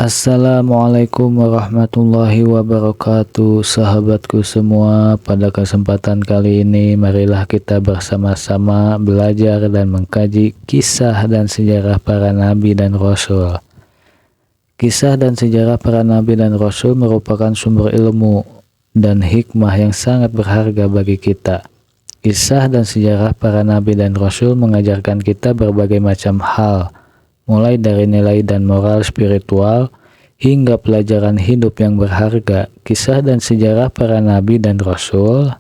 Assalamualaikum warahmatullahi wabarakatuh, sahabatku semua. Pada kesempatan kali ini, marilah kita bersama-sama belajar dan mengkaji kisah dan sejarah para nabi dan rasul. Kisah dan sejarah para nabi dan rasul merupakan sumber ilmu dan hikmah yang sangat berharga bagi kita. Kisah dan sejarah para nabi dan rasul mengajarkan kita berbagai macam hal, mulai dari nilai dan moral spiritual hingga pelajaran hidup yang berharga. Kisah dan sejarah para nabi dan rasul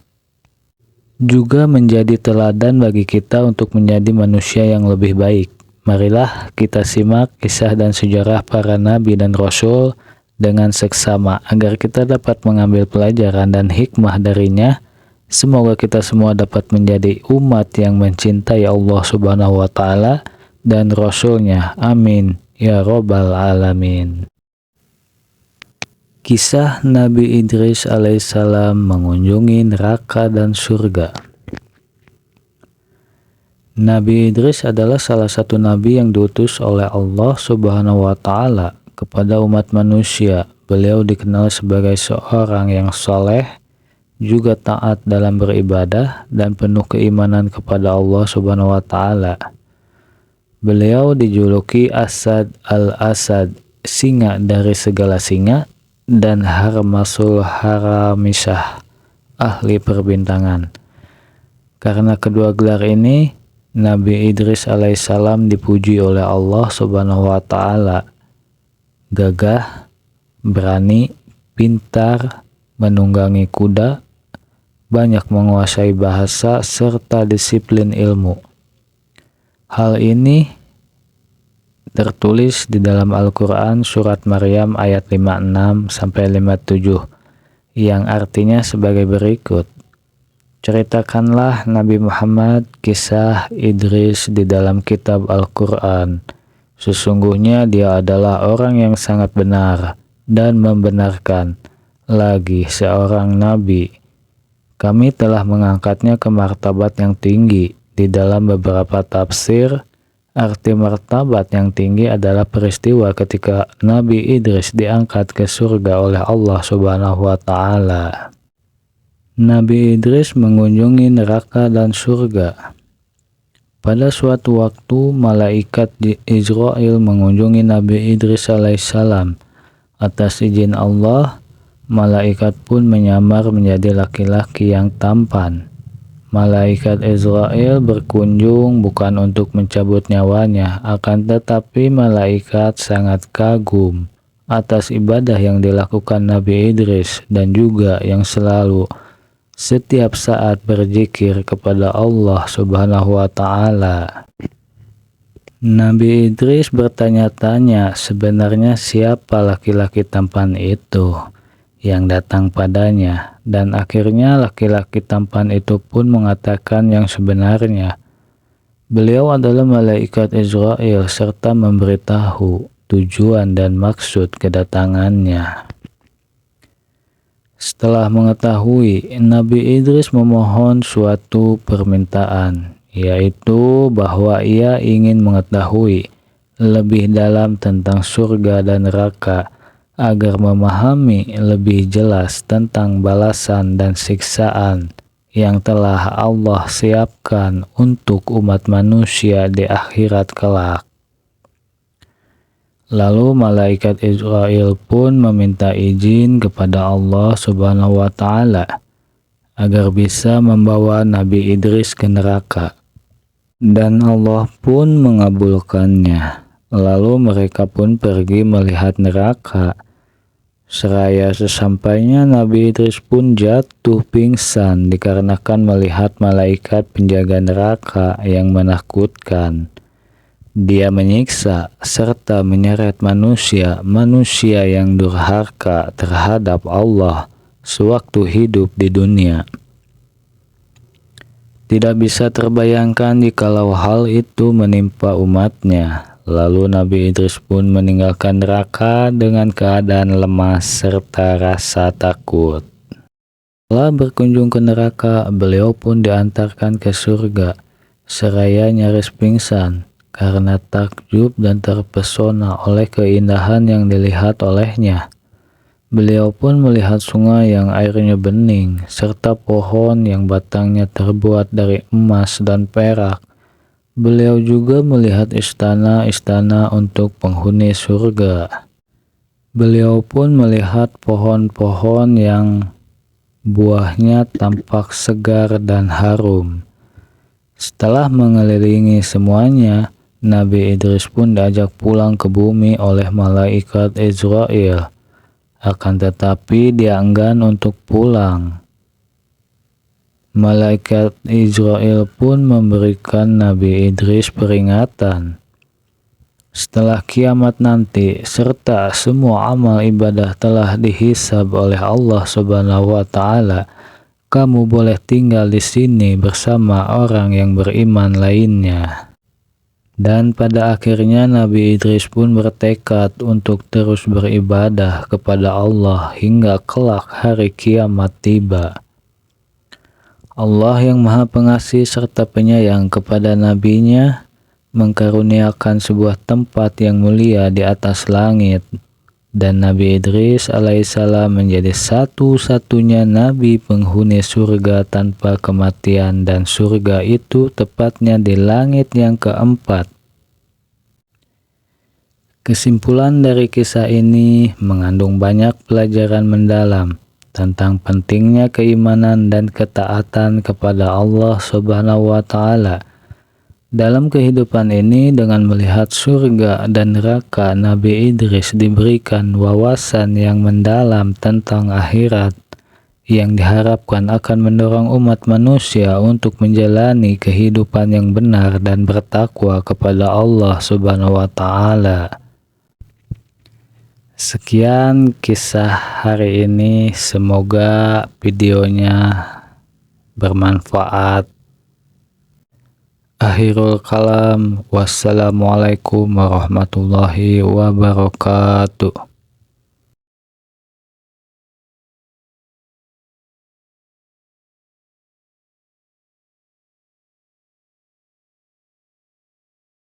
juga menjadi teladan bagi kita untuk menjadi manusia yang lebih baik. Marilah kita simak kisah dan sejarah para nabi dan rasul dengan seksama agar kita dapat mengambil pelajaran dan hikmah darinya. Semoga kita semua dapat menjadi umat yang mencintai Allah Subhanahu wa Ta'ala dan Rasulnya. Amin ya Rabbal Alamin. Kisah Nabi Idris alaihissalam mengunjungi neraka dan surga. Nabi Idris adalah salah satu nabi yang diutus oleh Allah Subhanahu wa Ta'ala kepada umat manusia. Beliau dikenal sebagai seorang yang soleh, juga taat dalam beribadah dan penuh keimanan kepada Allah Subhanahu wa Ta'ala. Beliau dijuluki Asad al-Asad, singa dari segala singa, dan Harmasul Haramisyah, ahli perbintangan. Karena kedua gelar ini, Nabi Idris alaihissalam dipuji oleh Allah Subhanahu wa Ta'ala. Gagah, berani, pintar, menunggangi kuda, banyak menguasai bahasa, serta disiplin ilmu. Hal ini tertulis di dalam Al-Quran surat Maryam ayat 56-57 yang artinya sebagai berikut. Ceritakanlah Nabi Muhammad kisah Idris di dalam kitab Al-Quran. Sesungguhnya dia adalah orang yang sangat benar dan membenarkan, lagi seorang nabi. Kami telah mengangkatnya ke martabat yang tinggi. Di dalam beberapa tafsir, arti martabat yang tinggi adalah peristiwa ketika Nabi Idris diangkat ke surga oleh Allah Subhanahu wa Ta'ala. Nabi Idris mengunjungi neraka dan surga. Pada suatu waktu, malaikat Israel mengunjungi Nabi Idris alaihissalam. Atas izin Allah, malaikat pun menyamar menjadi laki-laki yang tampan. Malaikat Israel berkunjung bukan untuk mencabut nyawanya, akan tetapi malaikat sangat kagum atas ibadah yang dilakukan Nabi Idris dan juga yang selalu setiap saat berzikir kepada Allah Subhanahu wa Ta'ala. Nabi Idris bertanya-tanya, sebenarnya siapa laki-laki tampan itu yang datang padanya, dan akhirnya laki-laki tampan itu pun mengatakan yang sebenarnya. Beliau adalah malaikat Israel serta memberitahu tujuan dan maksud kedatangannya. Setelah mengetahui, Nabi Idris memohon suatu permintaan, yaitu bahwa ia ingin mengetahui lebih dalam tentang surga dan neraka agar memahami lebih jelas tentang balasan dan siksaan yang telah Allah siapkan untuk umat manusia di akhirat kelak. Lalu malaikat Israel pun meminta izin kepada Allah Subhanahu wa Ta'ala agar bisa membawa Nabi Idris ke neraka. Dan Allah pun mengabulkannya. Lalu mereka pun pergi melihat neraka. Seraya sesampainya, Nabi Idris pun jatuh pingsan dikarenakan melihat malaikat penjaga neraka yang menakutkan. Dia menyiksa serta menyeret manusia yang durhaka terhadap Allah sewaktu hidup di dunia. Tidak bisa terbayangkan jikalau hal itu menimpa umatnya. Lalu Nabi Idris pun meninggalkan neraka dengan keadaan lemas serta rasa takut. Setelah berkunjung ke neraka, beliau pun diantarkan ke surga seraya nyaris pingsan. karena takjub dan terpesona oleh keindahan yang dilihat olehnya. Beliau pun melihat sungai yang airnya bening, serta pohon yang batangnya terbuat dari emas dan perak. Beliau juga melihat istana-istana untuk penghuni surga. Beliau pun melihat pohon-pohon yang buahnya tampak segar dan harum. Setelah mengelilingi semuanya, Nabi Idris pun diajak pulang ke bumi oleh malaikat Israel. Akan tetapi dia enggan untuk pulang. Malaikat Israel pun memberikan Nabi Idris peringatan. Setelah kiamat nanti, serta semua amal ibadah telah dihisab oleh Allah Subhanahu wa Ta'ala, kamu boleh tinggal di sini bersama orang yang beriman lainnya. Dan pada akhirnya Nabi Idris pun bertekad untuk terus beribadah kepada Allah hingga kelak hari kiamat tiba. Allah yang Maha Pengasih serta Penyayang kepada nabinya mengkaruniakan sebuah tempat yang mulia di atas langit, dan Nabi Idris alaihissalam menjadi satu-satunya nabi penghuni surga tanpa kematian, dan surga itu tepatnya di langit yang keempat. Kesimpulan dari kisah ini mengandung banyak pelajaran mendalam tentang pentingnya keimanan dan ketaatan kepada Allah Subhanahu wa Ta'ala. Dalam kehidupan ini, dengan melihat surga dan neraka, Nabi Idris diberikan wawasan yang mendalam tentang akhirat yang diharapkan akan mendorong umat manusia untuk menjalani kehidupan yang benar dan bertakwa kepada Allah Subhanahu wa Ta'ala. Sekian kisah hari ini, semoga videonya bermanfaat. Akhirul kalam, wassalamualaikum warahmatullahi wabarakatuh.